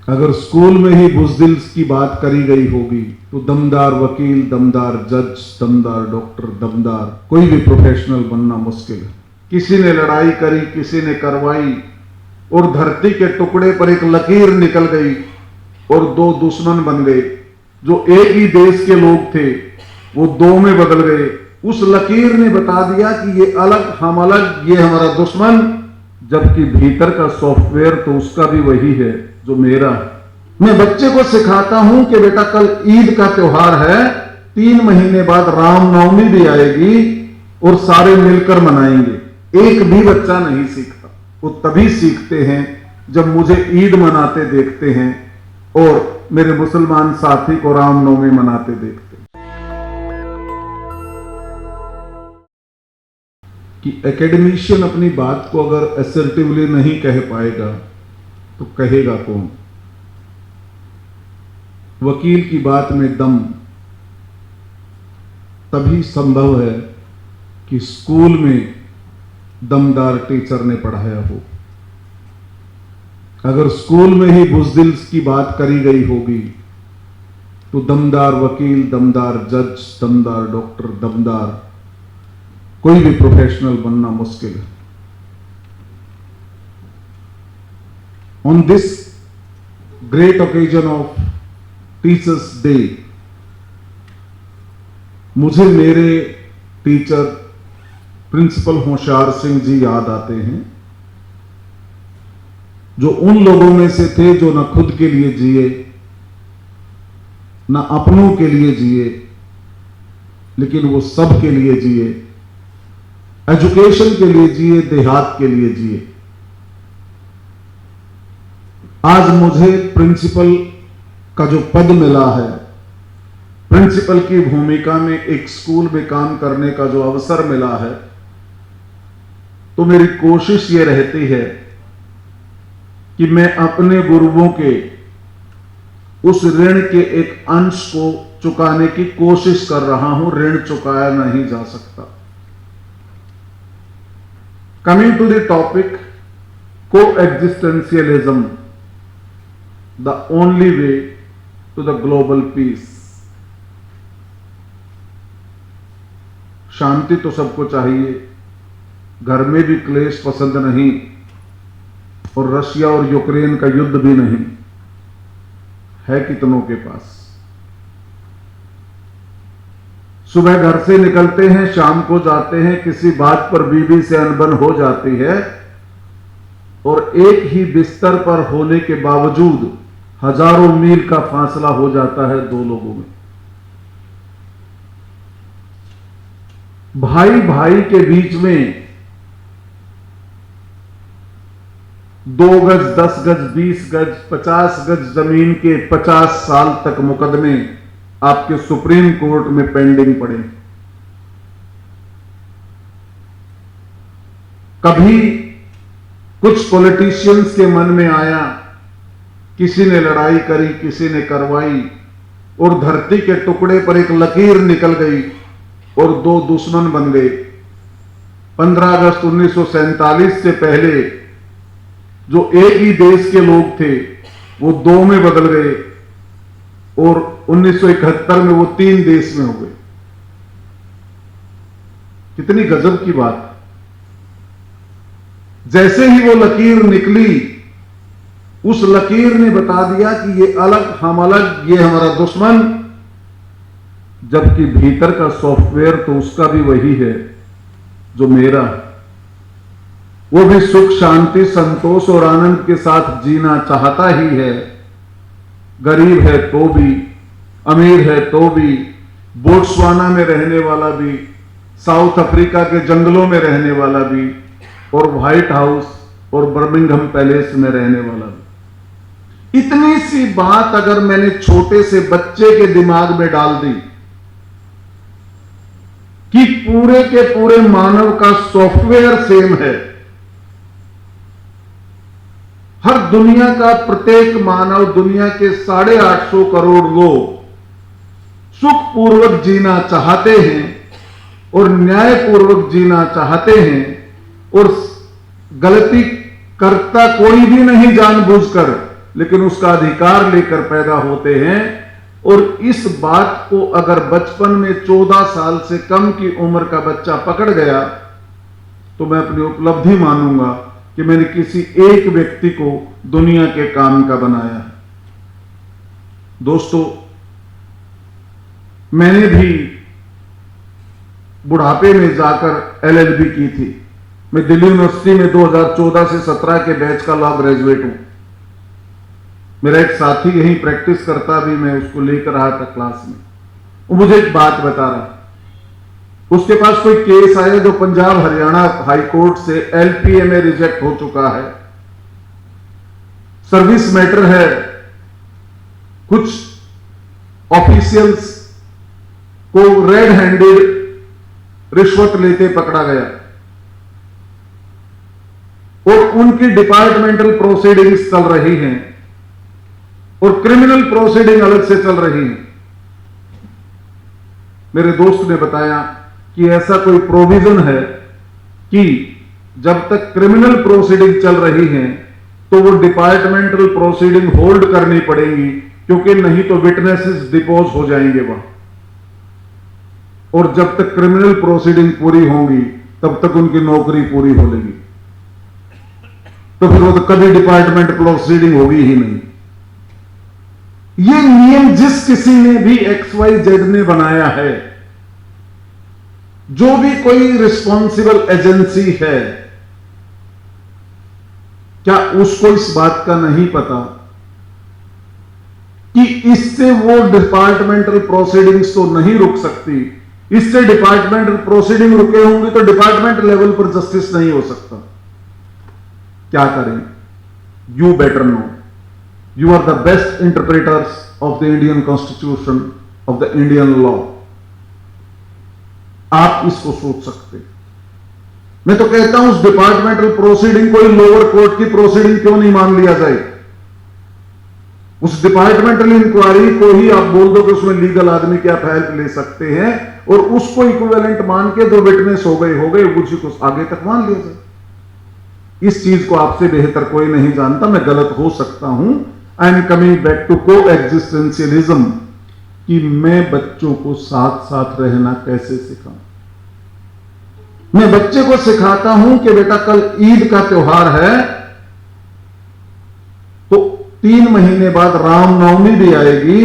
अगर स्कूल में ही बुज़दिल की बात करी गई होगी तो दमदार वकील, दमदार जज, दमदार डॉक्टर, दमदार कोई भी प्रोफेशनल बनना मुश्किल है। किसी ने लड़ाई करी, किसी ने करवाई और धरती के टुकड़े पर एक लकीर निकल गई और दो दुश्मन बन गए। जो एक ही देश के लोग थे वो दो में बदल गए। उस लकीर ने बता दिया कि ये अलग, हम अलग, ये हमारा दुश्मन, जबकि भीतर का सॉफ्टवेयर तो उसका भी वही है जो मेरा है। मैं बच्चे को सिखाता हूं कि बेटा कल ईद का त्योहार है, 3 महीने बाद रामनवमी भी आएगी और सारे मिलकर मनाएंगे। एक भी बच्चा नहीं सीखता। वो तभी सीखते हैं जब मुझे ईद मनाते देखते हैं और मेरे मुसलमान साथी को रामनवमी मनाते देखते हैं। कि एकेडमिशियन अपनी बात को अगर असर्टिवली नहीं कह पाएगा तो कहेगा कौन। वकील की बात में दम तभी संभव है कि स्कूल में दमदार टीचर ने पढ़ाया हो। अगर स्कूल में ही बुज़दिल की बात करी गई होगी तो दमदार वकील, दमदार जज, दमदार डॉक्टर, दमदार कोई भी प्रोफेशनल बनना मुश्किल है। On this great occasion of Teachers Day, मुझे मेरे टीचर प्रिंसिपल होशियार सिंह जी याद आते हैं, जो उन लोगों में से थे जो न खुद के लिए जिए, न अपनों के लिए जिए, लेकिन वो सब के लिए जिए। एजुकेशन के लिए जिए, देहात के लिए जिए। आज मुझे प्रिंसिपल का जो पद मिला है, प्रिंसिपल की भूमिका में एक स्कूल में काम करने का जो अवसर मिला है, तो मेरी कोशिश ये रहती है कि मैं अपने गुरुओं के उस ऋण के एक अंश को चुकाने की कोशिश कर रहा हूं। ऋण चुकाया नहीं जा सकता। Coming to the topic, coexistentialism, the only way to the global peace. शांति तो सबको चाहिए, घर में भी क्लेश पसंद नहीं, और रशिया और यूक्रेन का युद्ध भी नहीं है कितनों के पास। सुबह घर से निकलते हैं, शाम को जाते हैं, किसी बात पर बीवी से अनबन हो जाती है और एक ही बिस्तर पर होने के बावजूद हजारों मील का फासला हो जाता है दो लोगों में। भाई भाई के बीच में 2 गज, 10 गज, 20 गज, 50 गज जमीन के 50 साल तक मुकदमे आपके सुप्रीम कोर्ट में पेंडिंग पड़े। कभी कुछ पॉलिटिशियंस के मन में आया, किसी ने लड़ाई करी, किसी ने करवाई और धरती के टुकड़े पर एक लकीर निकल गई और दो दुश्मन बन गए। 15 अगस्त 1947 से पहले जो एक ही देश के लोग थे वो दो में बदल गए और 1971 में वो 3 देश में हो गए। कितनी गजब की बात। जैसे ही वो लकीर निकली, उस लकीर ने बता दिया कि ये अलग, हम अलग, ये हमारा दुश्मन, जबकि भीतर का सॉफ्टवेयर तो उसका भी वही है जो मेरा है। वो भी सुख, शांति, संतोष और आनंद के साथ जीना चाहता ही है। गरीब है तो भी, अमीर है तो भी, बोट्सवाना में रहने वाला भी, साउथ अफ्रीका के जंगलों में रहने वाला भी, और व्हाइट हाउस और बर्मिंघम पैलेस में रहने वाला भी। इतनी सी बात अगर मैंने छोटे से बच्चे के दिमाग में डाल दी कि पूरे के पूरे मानव का सॉफ्टवेयर सेम है, हर दुनिया का प्रत्येक मानव, दुनिया के 850 करोड़ लोग सुखपूर्वक जीना चाहते हैं और न्यायपूर्वक जीना चाहते हैं, और गलती करता कोई भी नहीं जानबूझकर, लेकिन उसका अधिकार लेकर पैदा होते हैं। और इस बात को अगर बचपन में 14 साल से कम की उम्र का बच्चा पकड़ गया तो मैं अपनी उपलब्धि मानूंगा कि मैंने किसी एक व्यक्ति को दुनिया के काम का बनाया। दोस्तों, मैंने भी बुढ़ापे में जाकर एलएलबी की थी। मैं दिल्ली यूनिवर्सिटी में 2014 से 17 के बैच का लॉ ग्रेजुएट हूं। मेरा एक साथी यहीं प्रैक्टिस करता भी, मैं उसको लेकर रहा था क्लास में। वो मुझे एक बात बता रहा, उसके पास कोई केस आया जो पंजाब हरियाणा हाई कोर्ट से एलपीए में रिजेक्ट हो चुका है, सर्विस मैटर है, कुछ ऑफिशियल्स को रेड हैंडेड रिश्वत लेते पकड़ा गया और उनकी डिपार्टमेंटल प्रोसीडिंग्स चल रही हैं और क्रिमिनल प्रोसीडिंग अलग से चल रही है। मेरे दोस्त ने बताया कि ऐसा कोई प्रोविजन है कि जब तक क्रिमिनल प्रोसीडिंग चल रही है तो वो डिपार्टमेंटल प्रोसीडिंग होल्ड करनी पड़ेगी, क्योंकि नहीं तो विटनेसेस डिपोज हो जाएंगे वहां, और जब तक क्रिमिनल प्रोसीडिंग पूरी होंगी तब तक उनकी नौकरी पूरी हो लेगी। तो फिर वो तो कभी डिपार्टमेंट प्रोसीडिंग होगी ही नहीं। ये नियम जिस किसी ने भी XYZ ने बनाया है, जो भी कोई रिस्पॉन्सिबल एजेंसी है, क्या उसको इस बात का नहीं पता कि इससे वो डिपार्टमेंटल प्रोसीडिंग्स तो नहीं रुक सकती, इससे डिपार्टमेंटल प्रोसीडिंग रुके होंगे तो डिपार्टमेंट लेवल पर जस्टिस नहीं हो सकता। क्या करें? You better know, you are the best interpreters of the Indian constitution, of the Indian law. आप इसको सोच सकते। मैं तो कहता हूं उस डिपार्टमेंटल प्रोसीडिंग को लोअर कोर्ट की प्रोसीडिंग क्यों नहीं मान लिया जाए? उस डिपार्टमेंटल इंक्वायरी को ही आप बोल दो कि उसमें लीगल आदमी की आप हेल्प ले सकते हैं और उसको इक्विवेलेंट मान के दो विटनेस हो गए उसी को आगे तक मान लिया जाए। इस चीज को आपसे बेहतर कोई नहीं जानता। मैं गलत हो सकता हूं। I am coming back to को एग्जिस्टेंशियलिज्म, कि मैं बच्चों को साथ साथ रहना कैसे सिखाऊं। मैं बच्चे को सिखाता हूं कि बेटा कल ईद का त्योहार है, तो 3 महीने बाद रामनवमी भी आएगी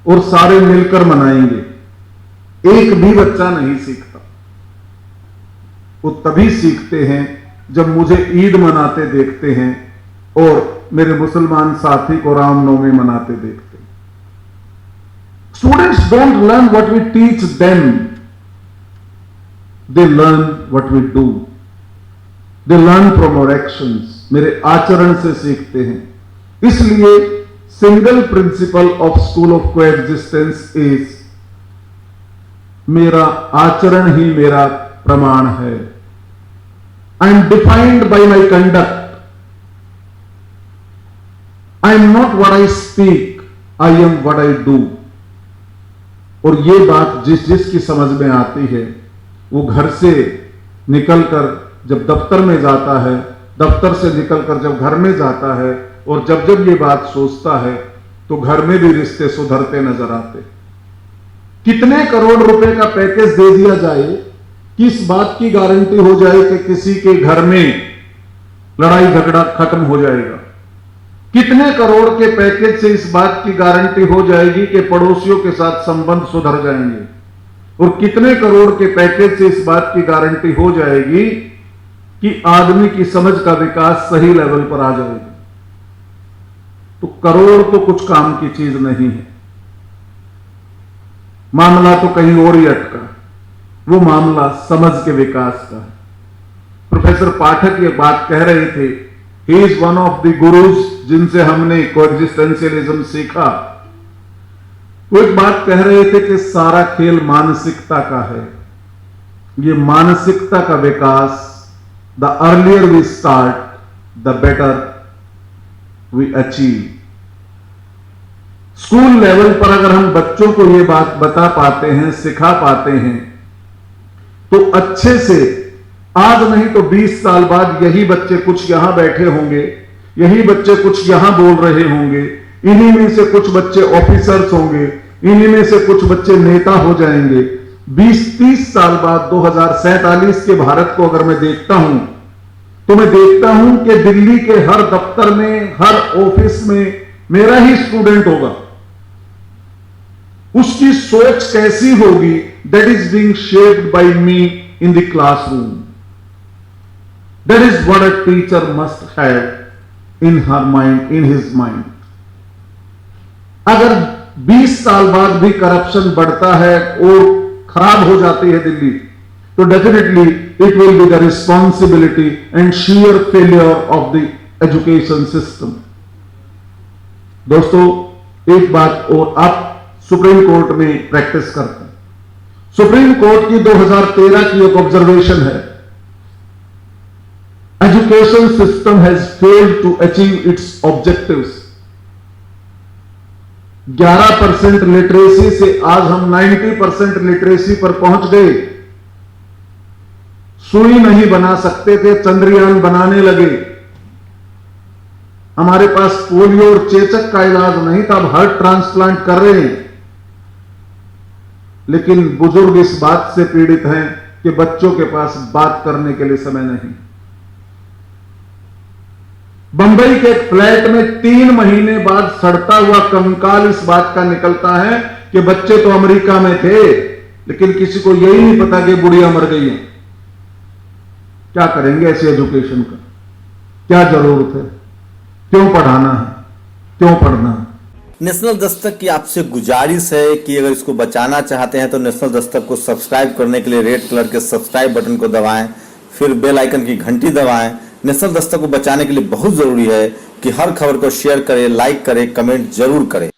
और सारे मिलकर मनाएंगे। एक भी बच्चा नहीं सीखता। वो तभी सीखते हैं जब मुझे ईद मनाते देखते हैं और मेरे मुसलमान साथी को रामनवमी मनाते देखते हैं। Students don't learn what we teach them, they learn what we do, they learn from our actions। मेरे आचरण से सीखते हैं। इसलिए single principle of school of coexistence is, मेरा आचरण ही मेरा प्रमाण है। I am defined by my conduct, I am not what I speak, I am what I do. और ये बात जिसकी समझ में आती है वो घर से निकलकर जब दफ्तर में जाता है, दफ्तर से निकलकर जब घर में जाता है, और जब जब ये बात सोचता है तो घर में भी रिश्ते सुधरते नजर आते। कितने करोड़ रुपए का पैकेज दे दिया जाए, किस बात की गारंटी हो जाए कि किसी के घर में लड़ाई झगड़ा खत्म हो जाएगा? कितने करोड़ के पैकेज से इस बात की गारंटी हो जाएगी कि पड़ोसियों के साथ संबंध सुधर जाएंगे? और कितने करोड़ के पैकेज से इस बात की गारंटी हो जाएगी कि आदमी की समझ का विकास सही लेवल पर आ जाएगा? तो करोड़ तो कुछ काम की चीज नहीं है। मामला तो कहीं और ही अटका। वो मामला समझ के विकास का है। प्रोफेसर पाठक ये बात कह रहे थे, he is one of the gurus जिनसे हमने कोएग्जिस्टेंशियलिज्म सीखा। वो एक बात कह रहे थे कि सारा खेल मानसिकता का है। ये मानसिकता का विकास, the earlier we start the better we achieve. School level पर अगर हम बच्चों को ये बात बता पाते हैं, सिखा पाते हैं, तो अच्छे से आज नहीं तो 20 साल बाद यही बच्चे कुछ यहां बैठे होंगे यही बच्चे कुछ यहां बोल रहे होंगे, इन्हीं में से कुछ बच्चे ऑफिसर्स होंगे, इन्हीं में से कुछ बच्चे नेता हो जाएंगे। 20-30 साल बाद 2047 के भारत को अगर मैं देखता हूं तो मैं देखता हूं कि दिल्ली के हर दफ्तर में, हर ऑफिस में मेरा ही स्टूडेंट होगा। उसकी सोच कैसी होगी? That is being shaped by me in the classroom. That is what a teacher must have in her mind, in his mind. अगर 20 साल बाद भी करप्शन बढ़ता है और खराब हो जाती है दिल्ली, तो definitely it will be the responsibility and sheer failure of the education system. दोस्तों, एक बात और, आप सुप्रीम कोर्ट में प्रैक्टिस करते हैं। सुप्रीम कोर्ट की 2013 की एक ऑब्जर्वेशन है, education system has failed to achieve its objectives. 11% literacy से आज हम 90% लिटरेसी पर पहुंच गए। सुई नहीं बना सकते थे, चंद्रयान बनाने लगे। हमारे पास पोलियो और चेचक का इलाज नहीं था, अब हार्ट ट्रांसप्लांट कर रहे हैं। लेकिन बुजुर्ग इस बात से पीड़ित हैं कि बच्चों के पास बात करने के लिए समय नहीं। बंबई के एक फ्लैट में 3 महीने बाद सड़ता हुआ कंकाल इस बात का निकलता है कि बच्चे तो अमेरिका में थे, लेकिन किसी को यही नहीं पता कि बुढ़िया मर गई है। क्या करेंगे ऐसी एजुकेशन का? क्या जरूरत है? क्यों पढ़ाना है? क्यों पढ़ना है? नेशनल दस्तक की आपसे गुजारिश है कि अगर इसको बचाना चाहते हैं तो नेशनल दस्तक को सब्सक्राइब करने के लिए रेड कलर के सब्सक्राइब बटन को दबाएं, फिर बेल आइकन की घंटी दबाएं। नेशनल दस्तक को बचाने के लिए बहुत जरूरी है कि हर खबर को शेयर करें, लाइक करें, कमेंट जरूर करें।